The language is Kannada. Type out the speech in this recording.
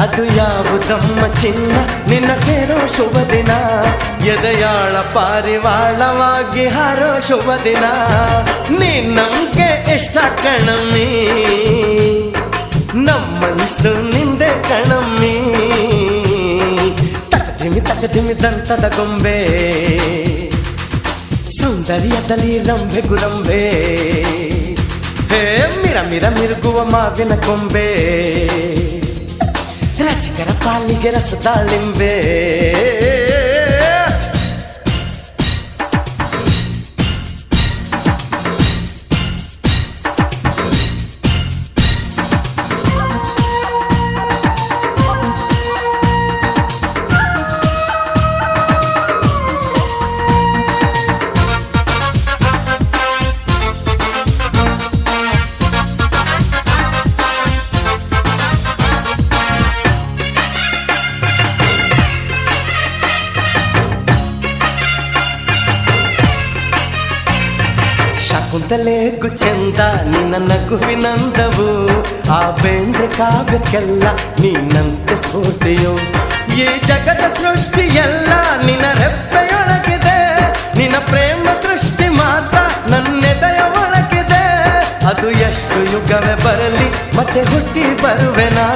ಅದು ಯಾವುದಮ್ಮ ಚಿನ್ನ ನಿನ್ನ ಸೇರೋ ಶುಭ ದಿನ ಎದೆಯಾಳ ಪಾರಿವಾಳವಾಗಿ ಹಾರೋ ಶುಭ ದಿನ ನೀನ್ ನಮ್ಗೆ ಇಷ್ಟ ಕಣಮ್ಮಿ ನಮ್ಮನ್ಸು ನಿಂದೆ ಕಣಮ್ಮಿ ತಕದಿಮಿ ದಂತದ ಗೊಂಬೆ ಸೌಂದರ್ಯದಲ್ಲಿ ರಂಬೆ ಗುರಂಬೆ ಹೇ ಮಿರ ಮಿರ ಮಿರುಗುವ ಮಾವಿನ ಕೊಂಬೆ ರಸಿಕರ ಪಾಲಿಗೆ ರಸದಾಳಿಂಬೆ ಶಕುಂತಲೆಗೂ ಚಂದ ನಿನ್ನ ನಗುವಿನಂದವು ಆ ಬೇಂದ್ರೆ ಕಾವ್ಯಕ್ಕೆಲ್ಲ ನೀನಂತೆ ಸ್ಫೂರ್ತಿಯು ಈ ಜಗದ ಸೃಷ್ಟಿಯೆಲ್ಲ ನಿನ್ನ ರೆಪ್ಪೆಯೊಳಗಿದೆ ನಿನ್ನ ಪ್ರೇಮ ದೃಷ್ಟಿ ಮಾತ್ರ ನನ್ನೆದೆಯ ಒಳಗಿದೆ ಅದು ಎಷ್ಟು ಯುಗವೇ ಬರಲಿ ಮತ್ತೆ ಹುಟ್ಟಿ ಬರುವೆನಾ